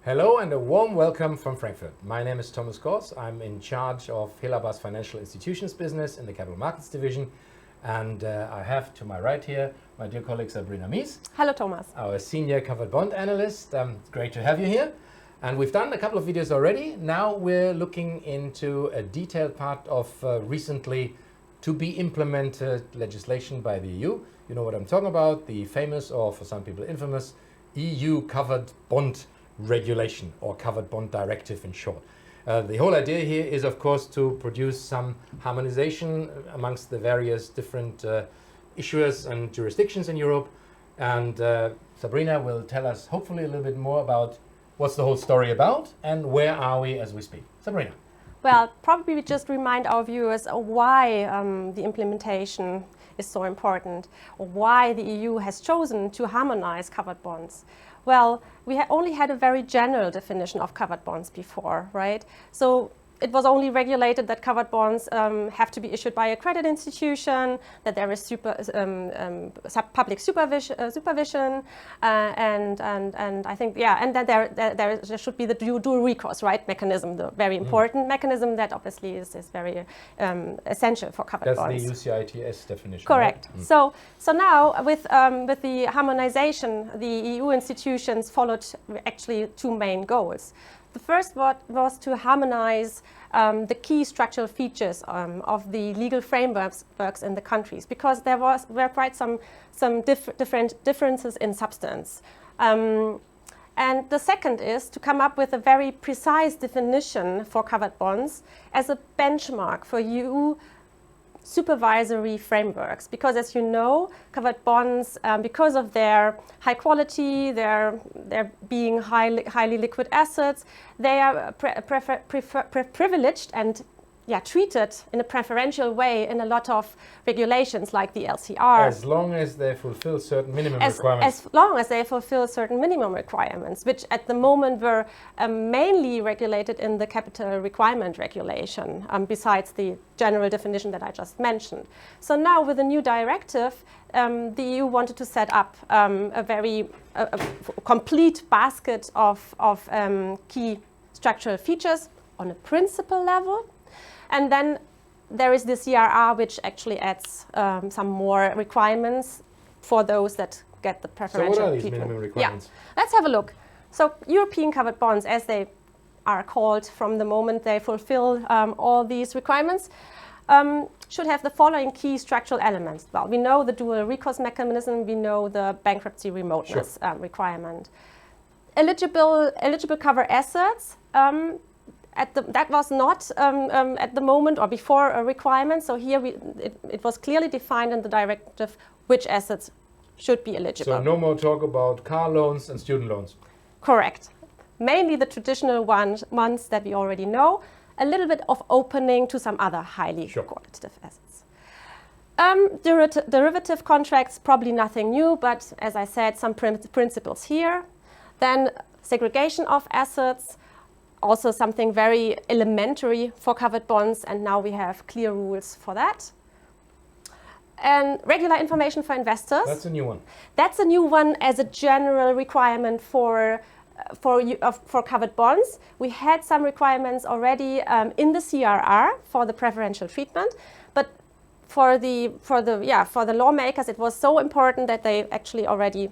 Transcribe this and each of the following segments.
Hello and a warm welcome from Frankfurt. My name is Thomas Gors. I'm in charge of Helabas Financial Institutions business in the Capital Markets Division. And I have to my right here my dear colleague Sabrina Mies. Hello, Thomas. Our senior covered bond analyst. It's great to have you here. And we've done a couple of videos already. Now we're looking into a detailed part of recently to be implemented legislation by the EU. You know what I'm talking about, the famous, or for some people infamous, EU covered bond regulation, or covered bond directive in short. The whole idea here is, of course, to produce some harmonization amongst the various different issuers and jurisdictions in Europe. And Sabrina will tell us hopefully a little bit more about what's the whole story about and where are we as we speak. Sabrina. Well, probably just remind our viewers why the implementation is so important, or why the EU has chosen to harmonize covered bonds. Well, we only had a very general definition of covered bonds before, right? So it was only regulated that covered bonds have to be issued by a credit institution, that there is public supervision, and I think, yeah, and that there should be the dual recourse, right, mechanism, the very important mechanism that obviously is very essential for covered bonds. That's the UCITS definition. Correct. Right? So now with the harmonization, the EU institutions followed actually two main goals. The first was to harmonize the key structural features of the legal frameworks in the countries, because there were quite some different differences in substance. And the second is to come up with a very precise definition for covered bonds as a benchmark for EU supervisory frameworks, because as you know, covered bonds, because of their high quality, their being highly liquid assets, they are privileged and treated in a preferential way in a lot of regulations like the LCR. As long as they fulfill certain minimum requirements. As long as they fulfill certain minimum requirements, which at the moment were mainly regulated in the capital requirement regulation, besides the general definition that I just mentioned. So now with the new directive, the EU wanted to set up a very complete basket of key structural features on a principal level. And then there is the CRR, which actually adds some more requirements for those that get the preferential treatment. So what are these treatment. minimum requirements? Yeah, let's have a look. So European covered bonds, as they are called from the moment they fulfill all these requirements, should have the following key structural elements. Well, we know the dual recourse mechanism, we know the bankruptcy remoteness requirement. Eligible cover assets, that was not at the moment or before a requirement. So here it was clearly defined in the directive which assets should be eligible. So no more talk about car loans and student loans. Correct. Mainly the traditional ones that we already know. A little bit of opening to some other highly qualitative assets. Derivative contracts, probably nothing new, but as I said, some principles here. Then segregation of assets, also something very elementary for covered bonds, and now we have clear rules for that. And regular information for investors. That's a new one. That's a new one as a general requirement for covered bonds. We had some requirements already in the CRR for the preferential treatment, but for the lawmakers, it was so important that they actually already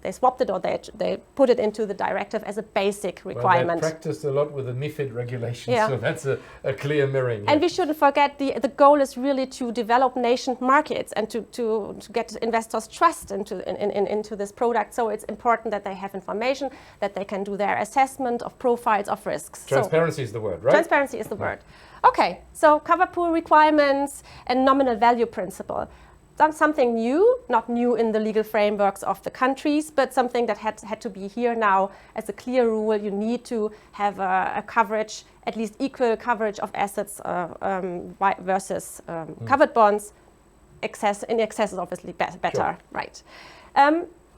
they swapped it, or they put it into the directive as a basic requirement. Well, they practiced a lot with the MiFID regulations, so that's a clear mirroring. And we shouldn't forget the goal is really to develop nascent markets and to get investors' trust into this product. So it's important that they have information, that they can do their assessment of profiles of risks. Transparency is the word, right? Transparency is the word. Okay, so cover pool requirements and nominal value principle. Something new, not new in the legal frameworks of the countries, but something that had to be here now as a clear rule. You need to have a coverage, at least equal coverage of assets versus covered bonds. In excess is obviously better, right?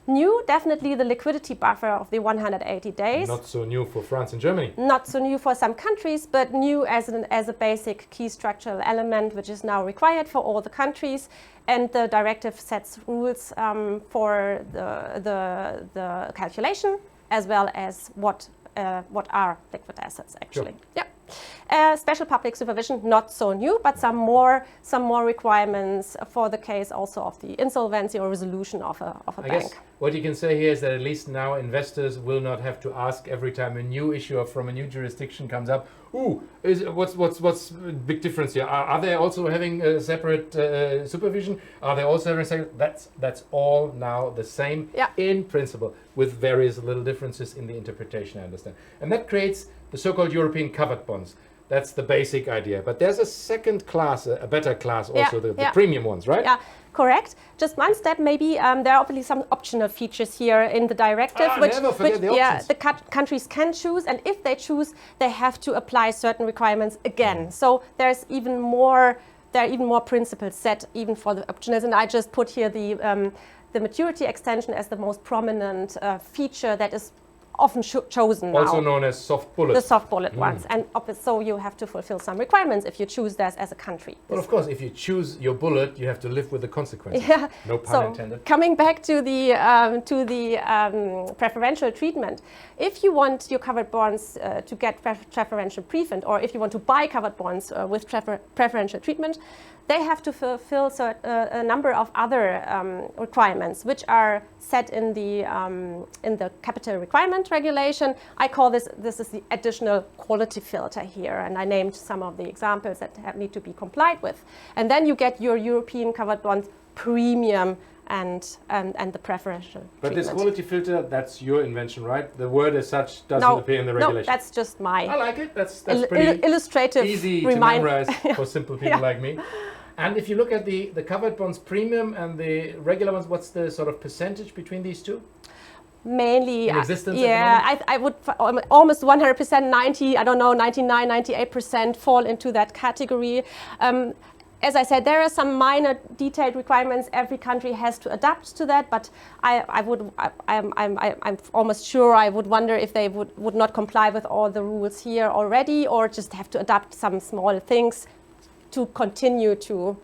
New, definitely the liquidity buffer of the 180 days. Not so new for France and Germany. Not so new for some countries, but new as a basic key structural element, which is now required for all the countries. And the directive sets rules for the calculation, as well as what what are liquid assets actually. Sure. Yeah. Special public supervision, not so new, but some more requirements for the case also of the insolvency or resolution of a I bank. guess what you can say here is that at least now investors will not have to ask every time a new issue from a new jurisdiction comes up, what's the big difference here? Are they also having a separate supervision? Are they also having a separate? That's all now the same in principle, with various little differences in the interpretation, I understand. And that creates the so-called European covered bonds. That's the basic idea. But there's a second class, a better class also, the premium ones, right? Yeah, correct. Just one step maybe. There are obviously some optional features here in the directive, which the countries can choose. And if they choose, they have to apply certain requirements again. So there's even more, there are even more principles set even for the optionals. And I just put here the maturity extension as the most prominent feature that is often chosen now. Also known as soft bullets. The soft bullet ones. And so you have to fulfill some requirements if you choose that as a country. Well, of course, if you choose your bullet, you have to live with the consequences. Yeah. No pun intended. Coming back to the preferential treatment, if you want your covered bonds to get preferential treatment, or if you want to buy covered bonds with preferential treatment, they have to fulfill a number of other requirements, which are set in the capital requirement regulation. I call this is the additional quality filter here, and I named some of the examples that need to be complied with. And then you get your European covered bonds premium and the preferential But treatment. this quality filter, that's your invention, right? The word as such doesn't appear in the regulation. No, that's just my I like it. That's pretty illustrative easy to memorize for simple people like me. And if you look at the covered bonds premium and the regular ones, what's the sort of percentage between these two? Mainly, in existence I would almost 100%, 90, I don't know, 99, 98% fall into that category. As I said, there are some minor detailed requirements every country has to adapt to that, but I'm almost sure I would wonder if they would not comply with all the rules here already, or just have to adapt some small things to continue to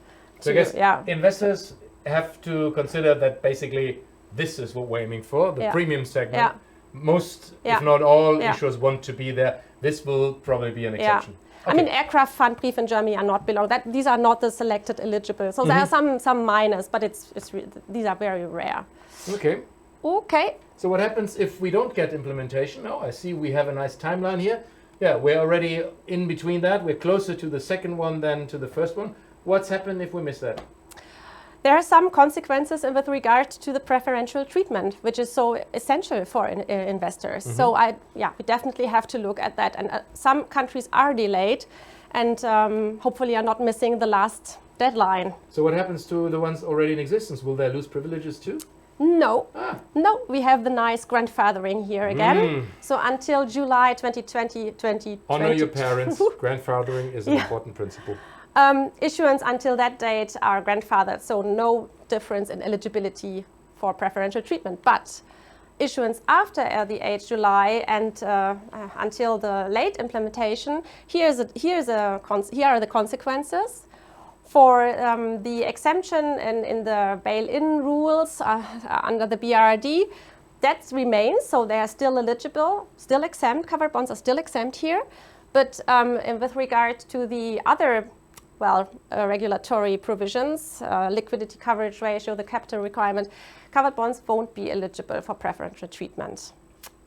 So I guess investors have to consider that basically this is what we're aiming for, the premium segment. Yeah. Most, if not all, issuers want to be there. This will probably be an exception. Okay. I mean, aircraft fund brief in Germany are not below that. These are not the selected eligible. So there are some minors, but these are very rare. Okay. Okay. So what happens if we don't get implementation? Oh, I see we have a nice timeline here. Yeah, we're already in between that. We're closer to the second one than to the first one. What's happened if we miss that? There are some consequences with regard to the preferential treatment, which is so essential for investors. So we definitely have to look at that. And some countries are delayed and hopefully are not missing the last deadline. So what happens to the ones already in existence? Will they lose privileges too? No, no, we have the nice grandfathering here again. So until July 2020, Honor your parents. Grandfathering is an important principle. Issuance until that date are grandfathered, so no difference in eligibility for preferential treatment. But issuance after the 8th July and until the late implementation, here are the consequences. For the exemption in the bail-in rules under the BRRD, that remains, so they are still eligible, still exempt, covered bonds are still exempt here. But with regard to the other regulatory provisions, liquidity coverage ratio, the capital requirement, covered bonds won't be eligible for preferential treatment.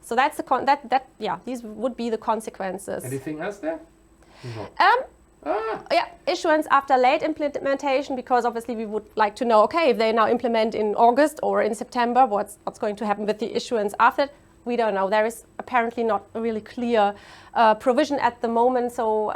So that's these would be the consequences. Anything else there? Issuance after late implementation, because obviously we would like to know, okay, if they now implement in August or in September, what's going to happen with the issuance after? We don't know. There is apparently not a really clear provision at the moment, so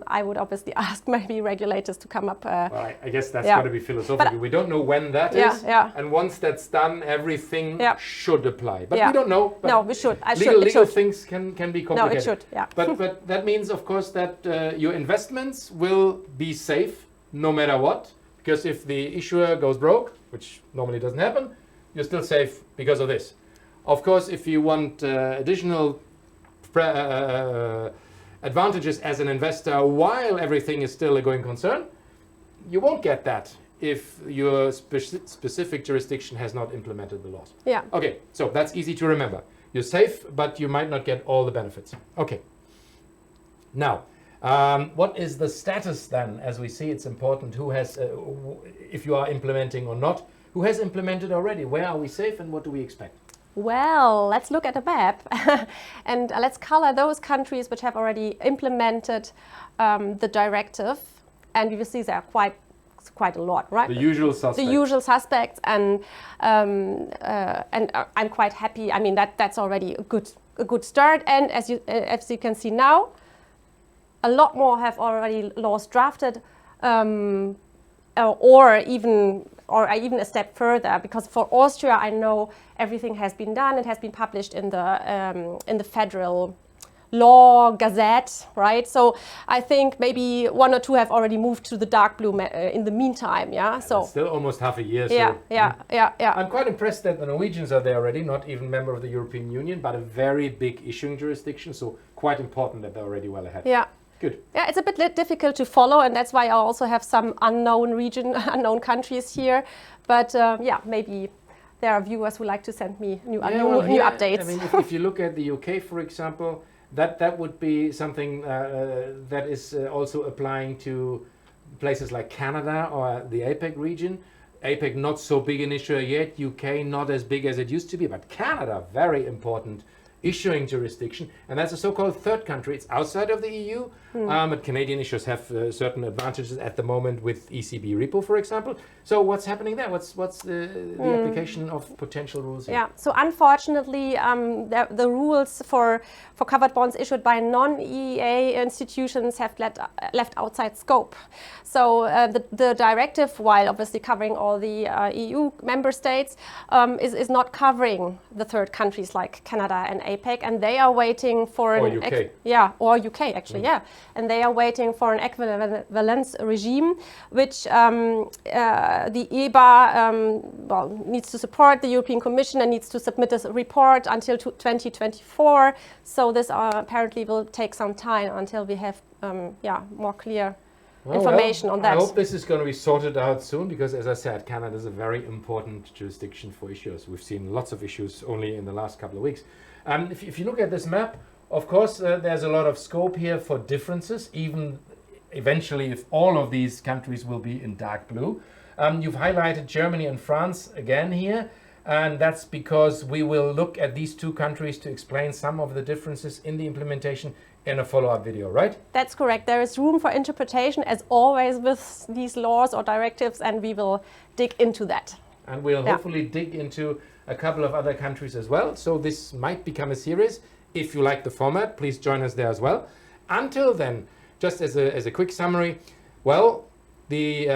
I would obviously ask maybe regulators to come up. Well, I guess that's got to be philosophical. But we don't know when that is, and once that's done, everything should apply. But we don't know. But no, we should. Legal things can be complicated. No, it should. Yeah. But that means, of course, that your investments will be safe no matter what, because if the issuer goes broke, which normally doesn't happen, you're still safe because of this. Of course, if you want additional advantages as an investor while everything is still a going concern, you won't get that if your specific jurisdiction has not implemented the laws. Yeah. Okay, so that's easy to remember. you're safe, but you might not get all the benefits. Okay. Now, what is the status then? As we see, it's important who has, if you are implementing or not, who has implemented already? Where are we safe and what do we expect? Well, let's look at the map and let's color those countries which have already implemented the directive. And you will see there are quite a lot, right? The usual suspects. The usual suspects, and I'm quite happy. I mean, that's already a good start. And as you can see now, a lot more have already laws drafted, or even a step further. Because for Austria, I know everything has been done. It has been published in the federal law gazette, right? So I think maybe one or two have already moved to the dark blue in the meantime. Yeah. So it's still almost half a year. Yeah, so yeah. I'm quite impressed that the Norwegians are there already, not even member of the European Union, but a very big issuing jurisdiction. So quite important that they're already well ahead. Yeah. Good. Yeah, it's a bit difficult to follow, and that's why I also have some unknown countries here. But yeah, maybe there are viewers who like to send me new updates. I mean, if you look at the UK, for example, that would be something that is also applying to places like Canada or the APEC region. APEC not so big an issuer yet, UK not as big as it used to be, but Canada, very important issuing jurisdiction, and that's a so-called third country. It's outside of the EU, but Canadian issuers have certain advantages at the moment with ECB repo, for example. So what's happening there? What's the application of potential rules here? Yeah, so unfortunately, the rules for covered bonds issued by non-EEA institutions have left outside scope. So the directive, while obviously covering all the EU member states, is not covering the third countries like Canada and APEC, and they are waiting for or UK. Or UK actually, yeah, and they are waiting for an equivalence regime, which the EBA needs to support the European Commission and needs to submit a report until 2024. So this apparently will take some time until we have more clear information on that. I hope this is going to be sorted out soon, because as I said, Canada is a very important jurisdiction for issuers. We've seen lots of issues only in the last couple of weeks. If you look at this map, of course, there's a lot of scope here for differences, even eventually if all of these countries will be in dark blue. You've highlighted Germany and France again here, and that's because we will look at these two countries to explain some of the differences in the implementation in a follow-up video, right? That's correct. There is room for interpretation, as always with these laws or directives, and we will dig into that. And we'll hopefully dig into a couple of other countries as well. So this might become a series. If you like the format, please join us there as well. Until then, just as a quick summary, well, the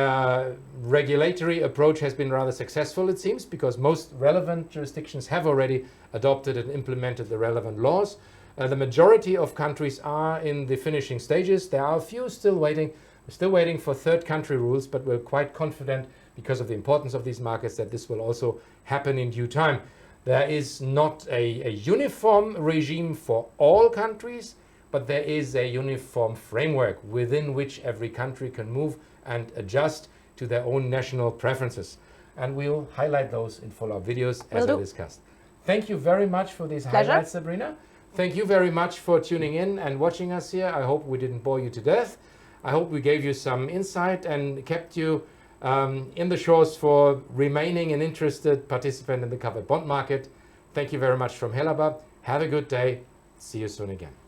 regulatory approach has been rather successful, it seems, because most relevant jurisdictions have already adopted and implemented the relevant laws. The majority of countries are in the finishing stages. There are a few still waiting. We're still waiting for third country rules, but we're quite confident, because of the importance of these markets, that this will also happen in due time. There is not a uniform regime for all countries, but there is a uniform framework within which every country can move and adjust to their own national preferences. And we'll highlight those in follow-up videos as I discussed. Thank you very much for these highlights, Sabrina. Thank you very much for tuning in and watching us here. I hope we didn't bore you to death. I hope we gave you some insight and kept you in the shores for remaining an interested participant in the covered bond market. Thank you very much from Helaba. Have a good day. See you soon again.